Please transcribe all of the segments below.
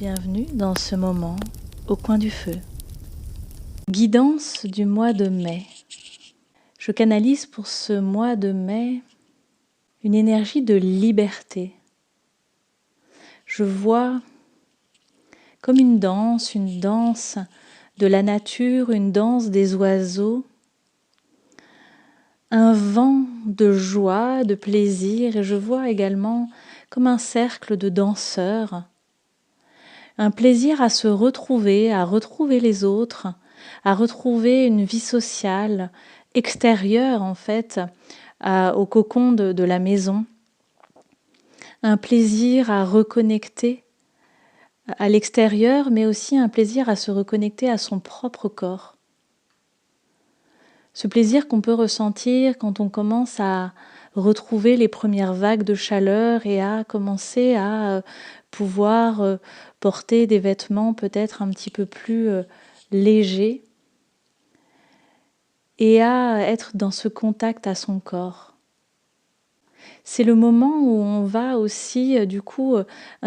Bienvenue dans ce moment au coin du feu. Guidance du mois de mai. Je canalise pour ce mois de mai une énergie de liberté. Je vois comme une danse de la nature, une danse des oiseaux, un vent de joie, de plaisir, et je vois également comme un cercle de danseurs, un plaisir à se retrouver, à retrouver les autres, à retrouver une vie sociale extérieure en fait au cocon de la maison, un plaisir à reconnecter à l'extérieur, mais aussi un plaisir à se reconnecter à son propre corps. Ce plaisir qu'on peut ressentir quand on commence à retrouver les premières vagues de chaleur et à commencer à pouvoir porter des vêtements peut-être un petit peu plus légers et à être dans ce contact à son corps. C'est le moment où on va aussi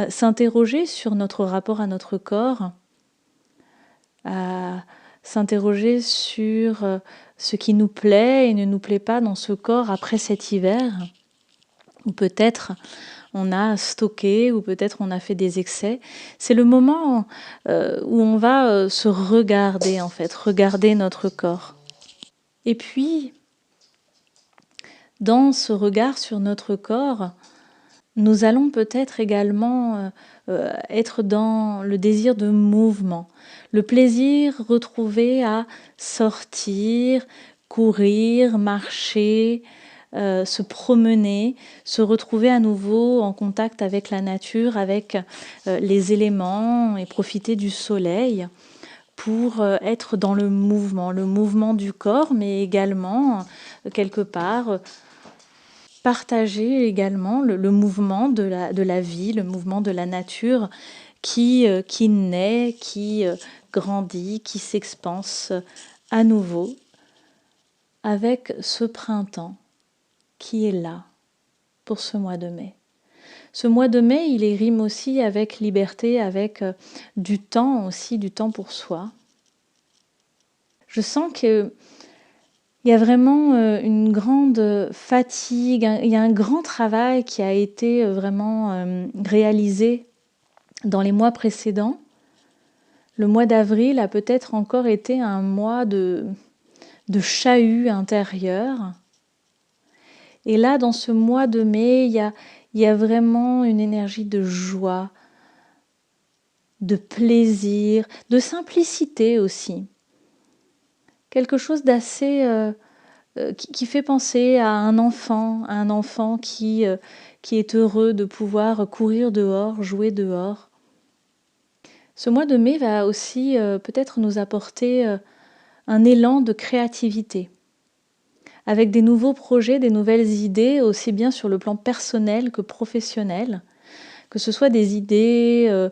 s'interroger sur notre rapport à notre corps, à s'interroger sur ce qui nous plaît et ne nous plaît pas dans ce corps après cet hiver, ou peut-être on a stocké, ou peut-être on a fait des excès. C'est le moment où on va se regarder en fait, regarder notre corps. Et puis, dans ce regard sur notre corps, nous allons peut-être également être dans le désir de mouvement, le plaisir retrouvé à sortir, courir, marcher, se promener, se retrouver à nouveau en contact avec la nature, avec les éléments et profiter du soleil pour être dans le mouvement du corps, mais également quelque part partager également le mouvement de la vie, le mouvement de la nature qui naît, qui grandit, qui s'expanse à nouveau avec ce printemps qui est là pour ce mois de mai. Ce mois de mai, il rime aussi avec liberté, avec du temps aussi, du temps pour soi. Je sens qu'il y a vraiment une grande fatigue, il y a un grand travail qui a été vraiment réalisé dans les mois précédents. Le mois d'avril a peut-être encore été un mois de chahut intérieur. Et là, dans ce mois de mai, il y a vraiment une énergie de joie, de plaisir, de simplicité aussi. Quelque chose d'assez qui fait penser à un enfant qui est heureux de pouvoir courir dehors, jouer dehors. Ce mois de mai va aussi peut-être nous apporter un élan de créativité, avec des nouveaux projets, des nouvelles idées, aussi bien sur le plan personnel que professionnel, que ce soit des idées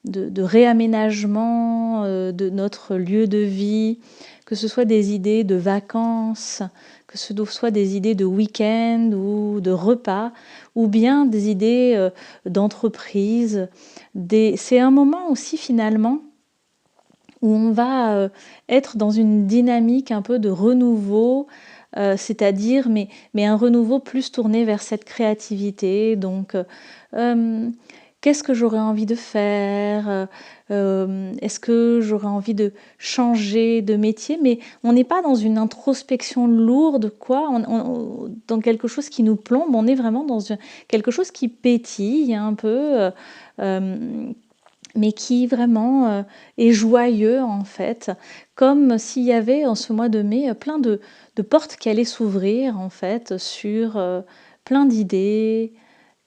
de réaménagement de notre lieu de vie, que ce soit des idées de vacances, que ce soit des idées de week-end ou de repas, ou bien des idées d'entreprise. C'est un moment aussi finalement où on va être dans une dynamique un peu de renouveau, c'est-à-dire mais un renouveau plus tourné vers cette créativité. Donc, qu'est-ce que j'aurais envie de faire? Est-ce que j'aurais envie de changer de métier? Mais on n'est pas dans une introspection lourde, quoi, dans quelque chose qui nous plombe. On est vraiment dans quelque chose qui pétille un peu, mais qui vraiment est joyeux en fait, comme s'il y avait en ce mois de mai plein de portes qui allaient s'ouvrir en fait sur plein d'idées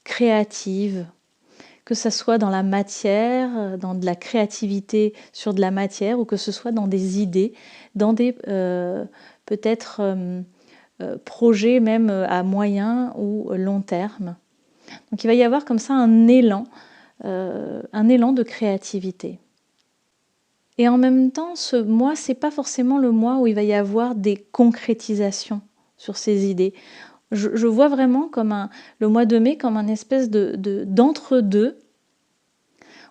créatives, que ça soit dans la matière, dans de la créativité sur de la matière, ou que ce soit dans des idées, dans des peut-être projets même à moyen ou long terme. Donc il va y avoir comme ça un élan de créativité. Et en même temps, ce mois, c'est pas forcément le mois où il va y avoir des concrétisations sur ces idées. Je vois vraiment comme le mois de mai comme un espèce d'entre-deux.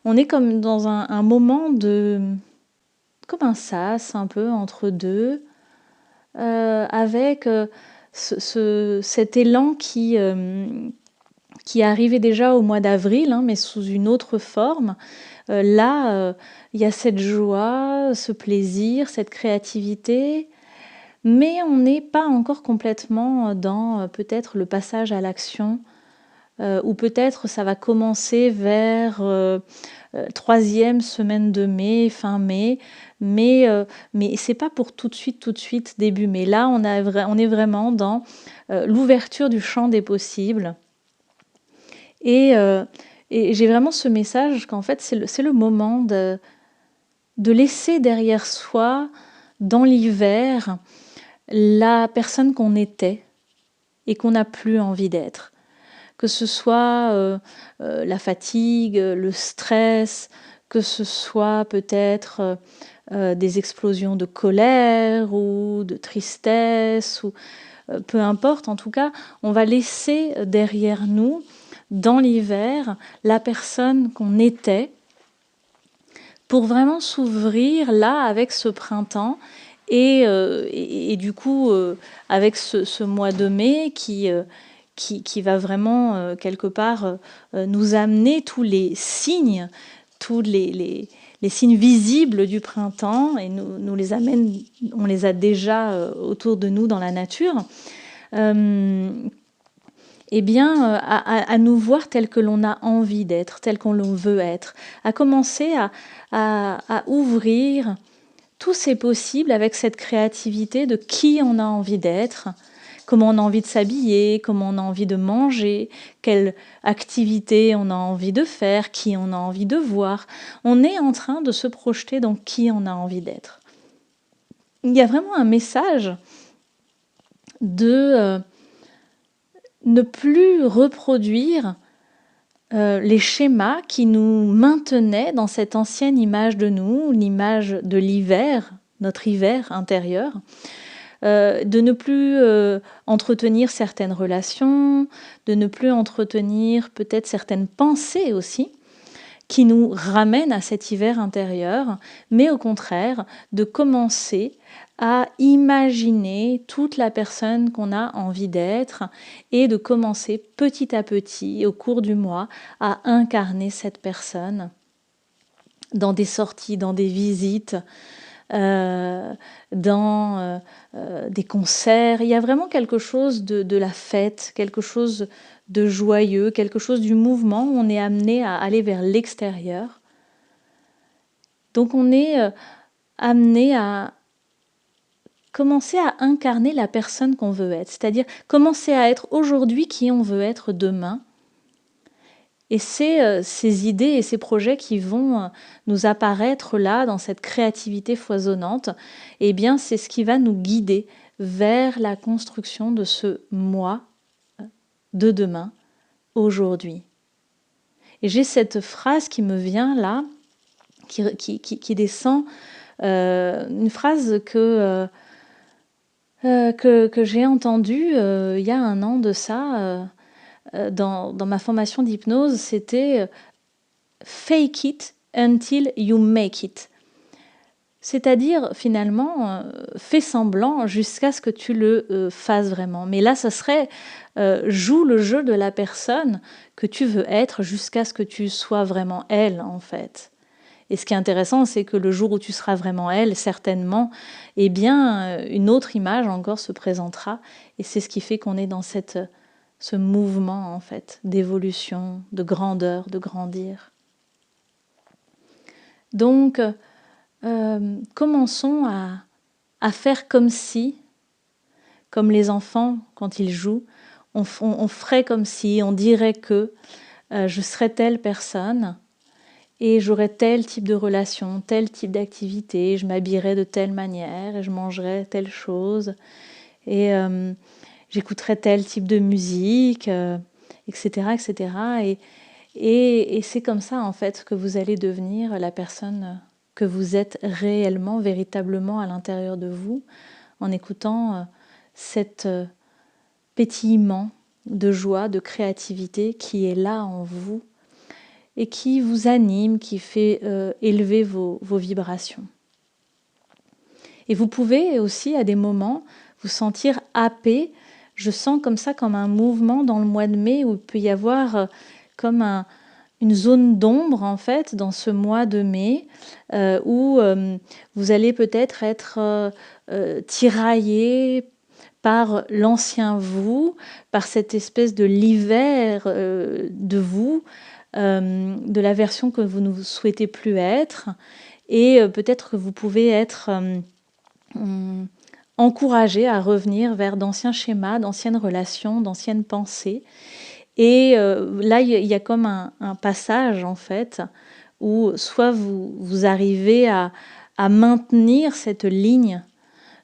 on est comme dans un moment comme un sas un peu entre deux, avec cet élan qui arrivait déjà au mois d'avril, hein, mais sous une autre forme. Là, il y a cette joie, ce plaisir, cette créativité, mais on n'est pas encore complètement dans peut-être le passage à l'action, ou peut-être ça va commencer vers troisième semaine de mai, fin mai, mais c'est pas pour tout de suite, début mai. Là, on est vraiment dans l'ouverture du champ des possibles. Et, et j'ai vraiment ce message qu'en fait, c'est le moment de laisser derrière soi, dans l'hiver, la personne qu'on était et qu'on n'a plus envie d'être. Que ce soit la fatigue, le stress, que ce soit peut-être des explosions de colère ou de tristesse, ou peu importe, en tout cas, on va laisser derrière nous, dans l'hiver, la personne qu'on était, pour vraiment s'ouvrir là avec ce printemps et du coup avec ce mois de mai qui va vraiment quelque part nous amener tous les signes, tous les signes visibles du printemps et nous les amène, on les a déjà autour de nous dans la nature. Eh bien, à nous voir tel que l'on a envie d'être, tel qu'on veut être, à commencer à ouvrir tous ces possibles avec cette créativité de qui on a envie d'être, comment on a envie de s'habiller, comment on a envie de manger, quelle activité on a envie de faire, qui on a envie de voir. On est en train de se projeter dans qui on a envie d'être. Il y a vraiment un message de ne plus reproduire les schémas qui nous maintenaient dans cette ancienne image de nous, l'image de l'hiver, notre hiver intérieur, de ne plus entretenir certaines relations, de ne plus entretenir peut-être certaines pensées aussi, qui nous ramènent à cet hiver intérieur, mais au contraire, de commencer à imaginer toute la personne qu'on a envie d'être et de commencer petit à petit, au cours du mois, à incarner cette personne dans des sorties, dans des visites, dans des concerts. Il y a vraiment quelque chose de la fête, quelque chose de joyeux, quelque chose du mouvement où on est amené à aller vers l'extérieur. Donc on est amené à commencer à incarner la personne qu'on veut être, c'est-à-dire commencer à être aujourd'hui qui on veut être demain. Et c'est ces idées et ces projets qui vont nous apparaître là, dans cette créativité foisonnante, eh bien c'est ce qui va nous guider vers la construction de ce moi de demain, aujourd'hui. Et j'ai cette phrase qui me vient là, qui descend, une phrase que j'ai entendue il y a un an de ça, dans ma formation d'hypnose, c'était fake it until you make it. C'est-à-dire, finalement, fais semblant jusqu'à ce que tu le fasses vraiment. Mais là, ça serait joue le jeu de la personne que tu veux être jusqu'à ce que tu sois vraiment elle, en fait. Et ce qui est intéressant, c'est que le jour où tu seras vraiment elle, certainement, eh bien, une autre image encore se présentera. Et c'est ce qui fait qu'on est dans ce mouvement, en fait, d'évolution, de grandeur, de grandir. Donc, commençons à faire comme si, comme les enfants quand ils jouent, on ferait comme si, on dirait que je serais telle personne et j'aurais tel type de relation, tel type d'activité, je m'habillerais de telle manière et je mangerais telle chose et j'écouterais tel type de musique, etc., etc. Et c'est comme ça en fait que vous allez devenir la personne que vous êtes réellement, véritablement à l'intérieur de vous, en écoutant cet pétillement de joie, de créativité qui est là en vous et qui vous anime, qui fait élever vos vibrations. Et vous pouvez aussi à des moments vous sentir happé. Je sens comme ça, comme un mouvement dans le mois de mai où il peut y avoir comme une zone d'ombre en fait dans ce mois de mai où vous allez peut-être être, tiraillé par l'ancien vous, par cette espèce de l'hiver de vous, de la version que vous ne souhaitez plus être, et peut-être que vous pouvez être encouragé à revenir vers d'anciens schémas, d'anciennes relations, d'anciennes pensées. Et là, il y a comme un passage, en fait, où soit vous arrivez à maintenir cette ligne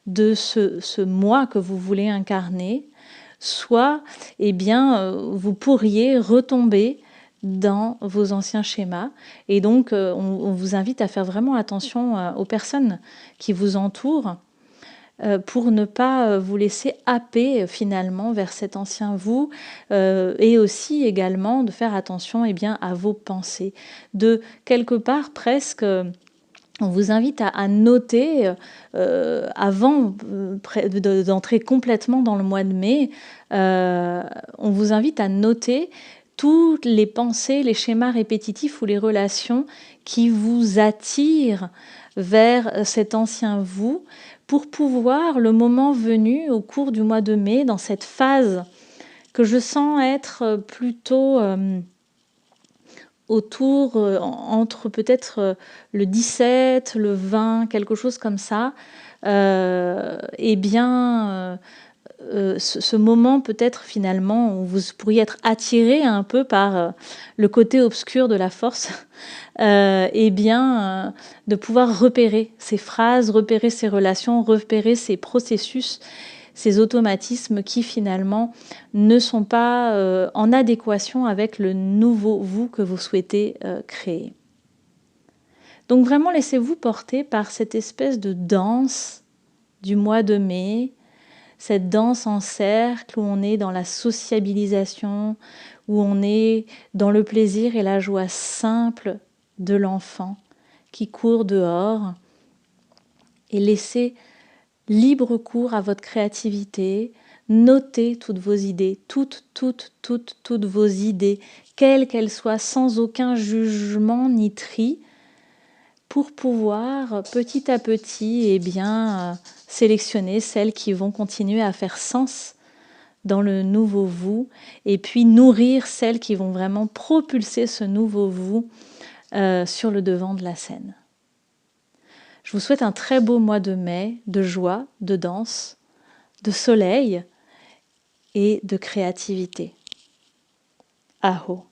de ce moi que vous voulez incarner, soit, eh bien, vous pourriez retomber dans vos anciens schémas. Et donc, on vous invite à faire vraiment attention aux personnes qui vous entourent, pour ne pas vous laisser happer finalement vers cet ancien vous, et aussi également de faire attention bien, à vos pensées. De quelque part presque, on vous invite à noter, avant d'entrer complètement dans le mois de mai, on vous invite à noter toutes les pensées, les schémas répétitifs ou les relations qui vous attirent vers cet ancien vous, pour pouvoir, le moment venu, au cours du mois de mai, dans cette phase que je sens être plutôt autour, entre peut-être le 17, le 20, quelque chose comme ça, eh bien, ce moment peut-être finalement où vous pourriez être attiré un peu par le côté obscur de la force, eh bien, de pouvoir repérer ces phrases, repérer ces relations, repérer ces processus, ces automatismes qui finalement ne sont pas en adéquation avec le nouveau vous que vous souhaitez créer. Donc vraiment laissez-vous porter par cette espèce de danse du mois de mai, cette danse en cercle où on est dans la sociabilisation, où on est dans le plaisir et la joie simple de l'enfant qui court dehors, et laissez libre cours à votre créativité, notez toutes vos idées, toutes vos idées, quelles qu'elles soient, sans aucun jugement ni tri, pour pouvoir petit à petit eh bien, sélectionner celles qui vont continuer à faire sens dans le nouveau vous, et puis nourrir celles qui vont vraiment propulser ce nouveau vous sur le devant de la scène. Je vous souhaite un très beau mois de mai, de joie, de danse, de soleil et de créativité. Aho.